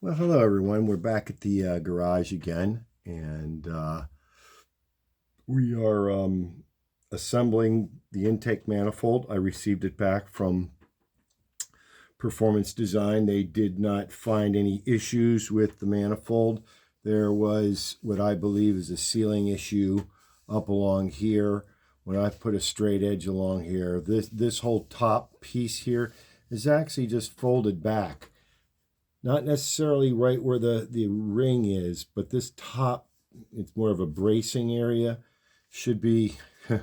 Well, hello everyone. We're back at the garage again, and we are assembling the intake manifold. I received it back from Performance Design. They did not find any issues with the manifold. There was what I believe is a sealing issue up along here. When I put a straight edge along here, this whole top piece here is actually just folded back. Not necessarily right where the ring is, but this top, it's more of a bracing area, should be a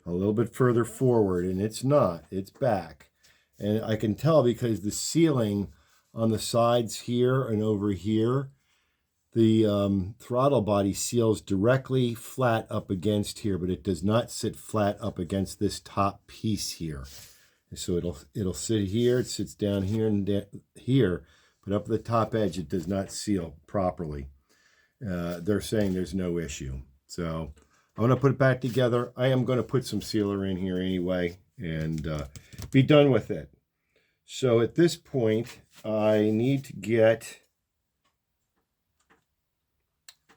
little bit further forward, and it's not. It's back. And I can tell because the sealing on the sides here and over here, the throttle body seals directly flat up against here, but it does not sit flat up against this top piece here. So it'll sit here, it sits down here and here, but up the top edge, it does not seal properly. They're saying there's no issue. So I'm going to put it back together. I am going to put some sealer in here anyway and be done with it. So at this point, I need to get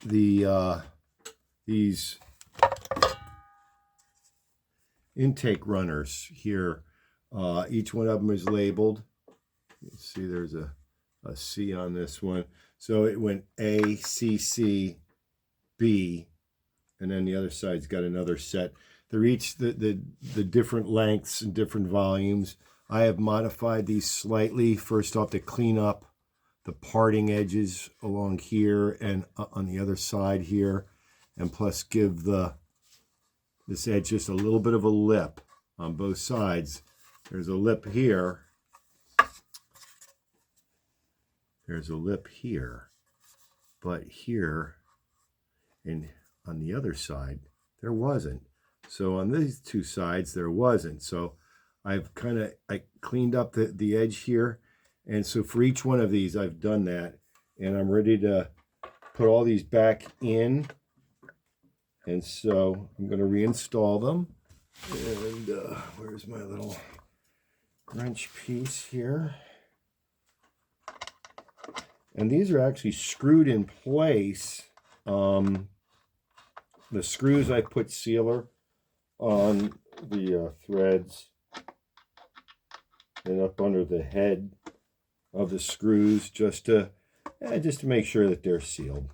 these intake runners here. Each one of them is labeled. You see there's a C on this one. So it went A, C, C, B, and then the other side's got another set. They're each the different lengths and different volumes. I have modified these slightly. First off, to clean up the parting edges along here and on the other side here, and plus give this edge just a little bit of a lip on both sides. There's a lip here. There's a lip here, but here and on the other side, there wasn't. So on these two sides, there wasn't. So I've I cleaned up the edge here. And so for each one of these, I've done that. And I'm ready to put all these back in. And so I'm going to reinstall them. And where's my little wrench piece here? And these are actually screwed in place. The screws, I put sealer on the threads and up under the head of the screws just to make sure that they're sealed.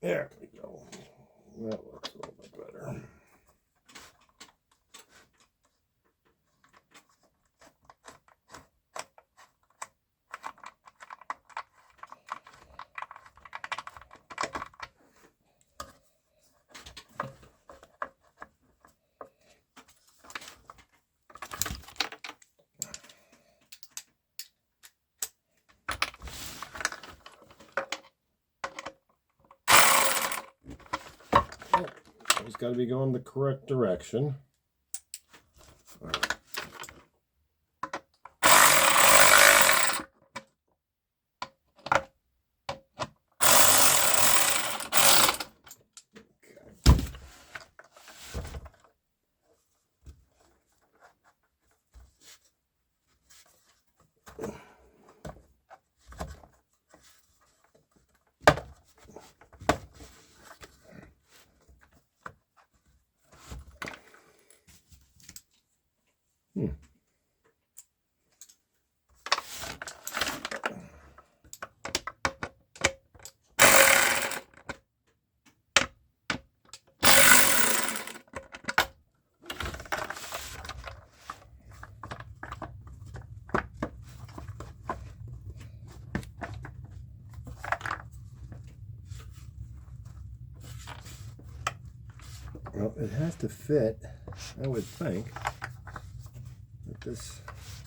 There we go. That looks a little bit better. It's got to be going the correct direction. All right. Well, it has to fit, I would think, with this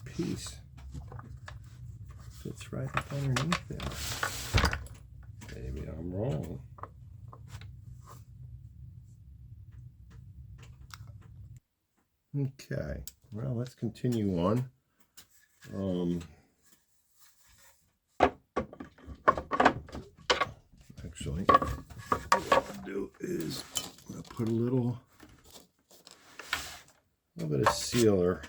piece. Fits right up underneath there. Maybe I'm wrong. Okay, well, let's continue on. Actually, what I'll do is I'm going to put a little bit of sealer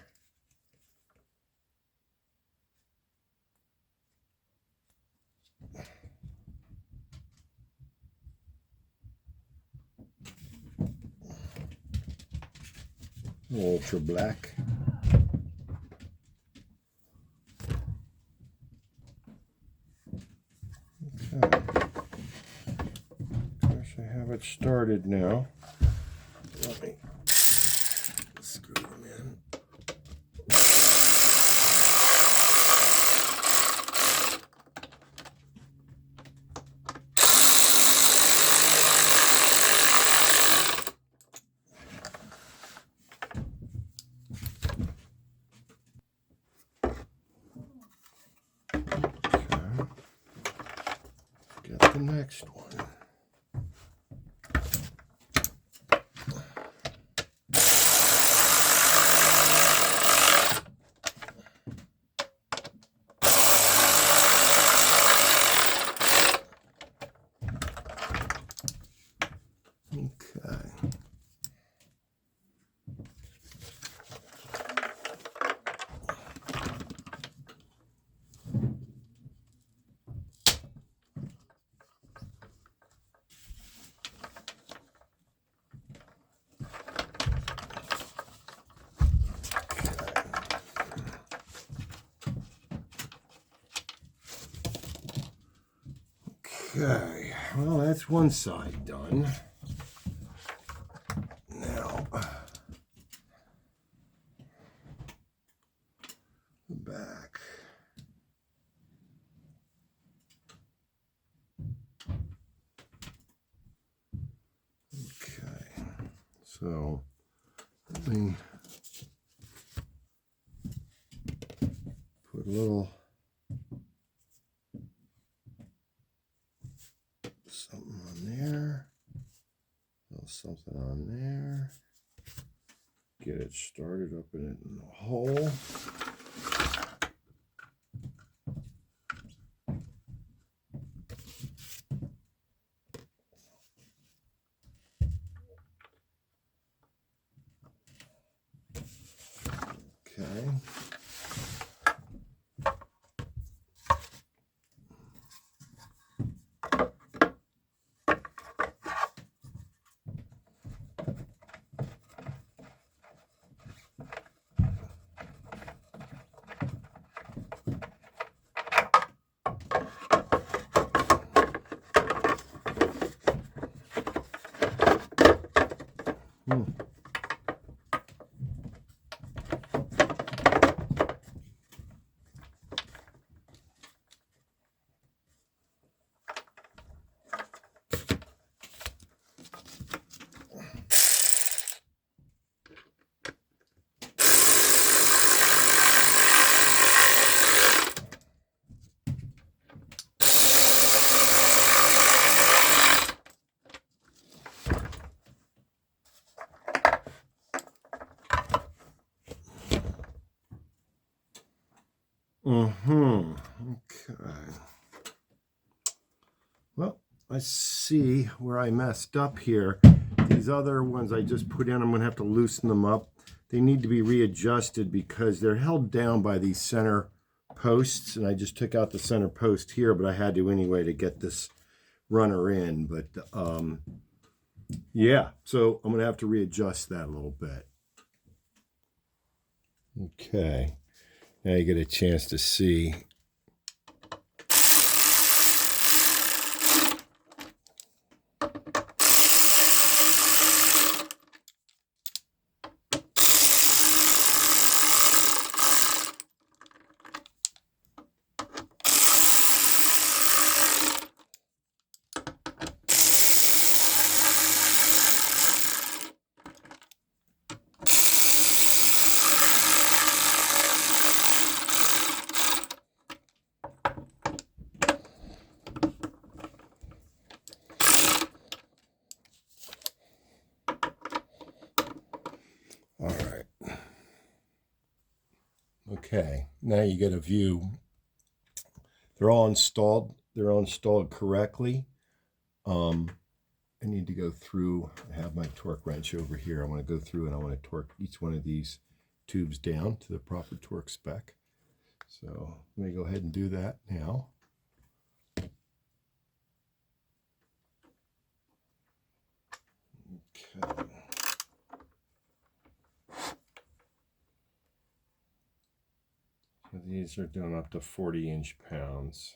ultra black. Okay. Gosh, I have it started now. Let me screw them in. The next one. Okay. Okay, well, that's one side done. Now, the back. Okay, so let me put a little something on there, a little something on there, get it started up in the hole. Okay. Okay. Well, I see where I messed up here. These other ones I just put in, I'm going to have to loosen them up. They need to be readjusted because they're held down by these center posts, and I just took out the center post here, but I had to anyway to get this runner in. But yeah, so I'm going to have to readjust that a little bit. Okay. Now you get a chance to see. Okay, now you get a view. They're all installed. They're all installed correctly. I need to go through. I have my torque wrench over here. I want to go through and I want to torque each one of these tubes down to the proper torque spec. So let me go ahead and do that now. Okay. So these are doing up to 40 inch-pounds.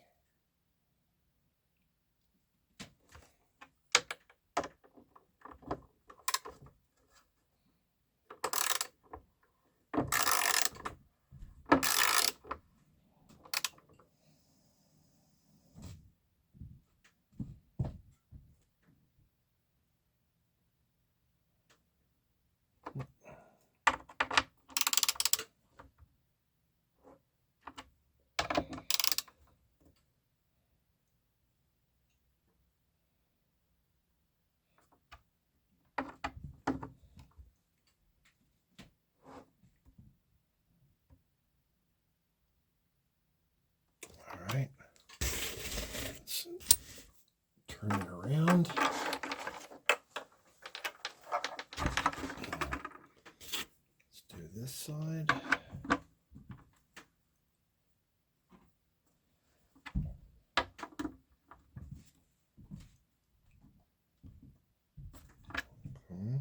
All right, let's turn it around. Let's do this side. Okay.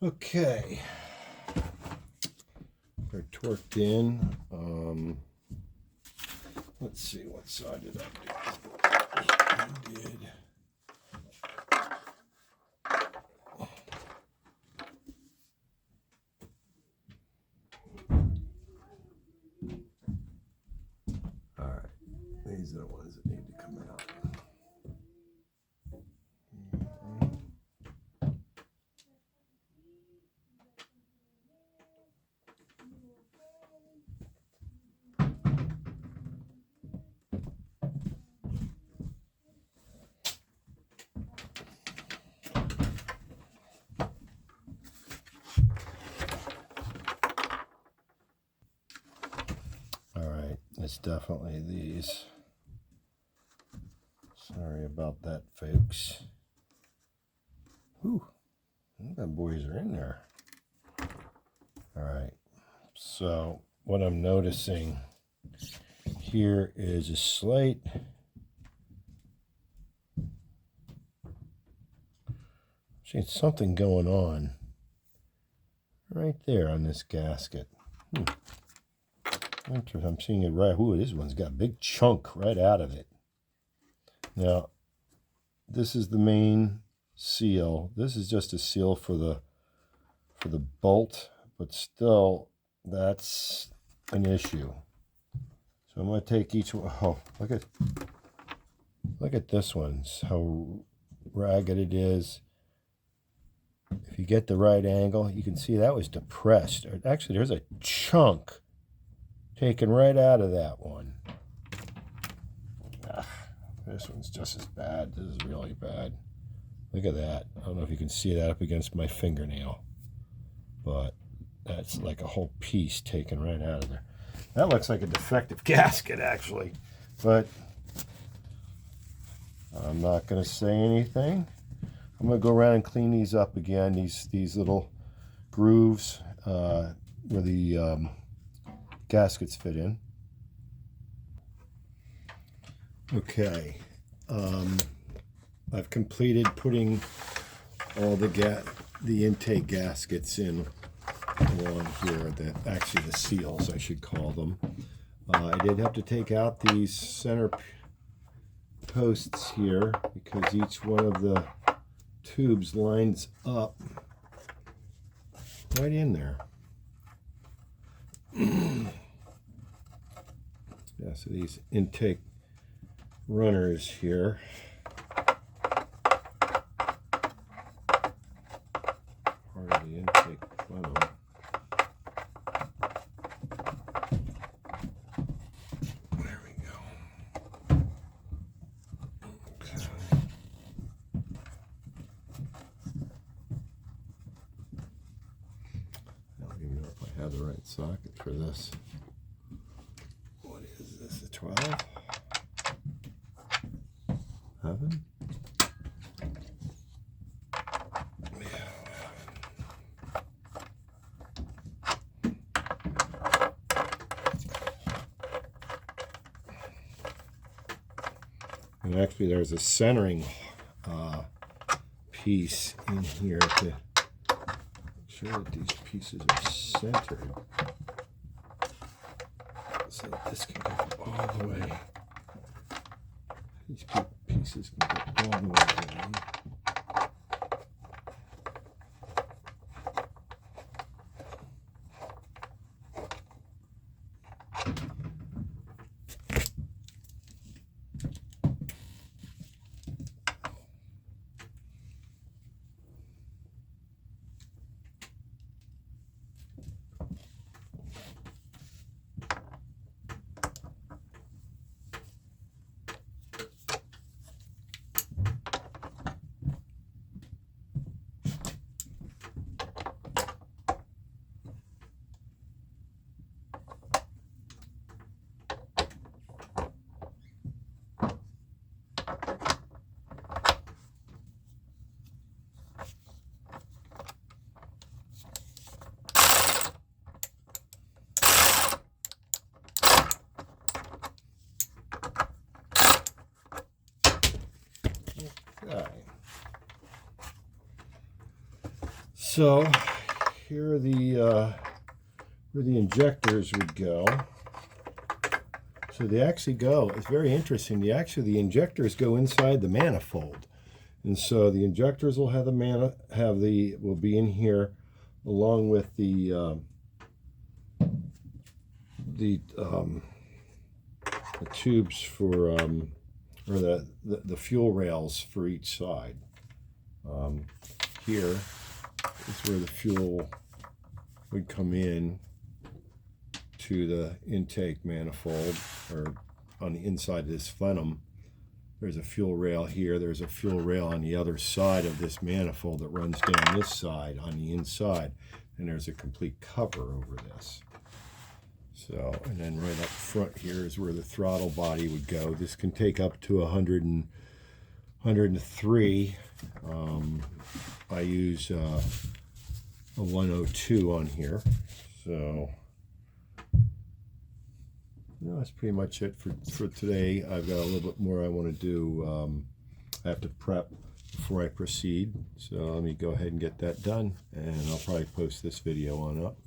Okay, they're torqued in. Let's see, what side did I do? All right, these are the ones that need to come out. All right, it's definitely these. Sorry about that, folks. Whew, them boys are in there. All right, so what I'm noticing here is a slight seeing something going on right there on this gasket. I'm seeing it right. Ooh, this one's got a big chunk right out of it. Now, this is the main seal. This is just a seal for the bolt, but still, that's an issue. So I'm going to take each one. Oh, look at this one. How ragged it is. If you get the right angle, you can see that was depressed. Actually, there's a chunk taken right out of that one. This one's just as bad. This is really bad. Look at that. I don't know if you can see that up against my fingernail, but that's like a whole piece taken right out of there. That looks like a defective gasket, actually, but I'm not going to say anything. I'm going to go around and clean these up again, these little grooves where the gaskets fit in. Okay, I've completed putting all the intake gaskets in along here, actually the seals I should call them. I did have to take out these center posts here because each one of the tubes lines up right in there. Yeah, so these intake runners here. Part of the intake funnel. There we go. Okay. I don't even know if I have the right socket for this. What is this, a 12? 11? And actually there's a centering piece in here to make sure that these pieces are centered. So this can go all the way. These pieces can go all the way down. Okay. So here are where the injectors would go. So they actually go, it's very interesting, the injectors go inside the manifold. And so the injectors will have will be in here along with the tubes for or the fuel rails for each side. Here is where the fuel would come in to the intake manifold, or on the inside of this plenum. There's a fuel rail here. There's a fuel rail on the other side of this manifold that runs down this side on the inside. And there's a complete cover over this. So, and then right up front here is where the throttle body would go. This can take up to 103. I use a 102 on here. So, that's pretty much it for today. I've got a little bit more I want to do. I have to prep before I proceed. So let me go ahead and get that done, and I'll probably post this video on up.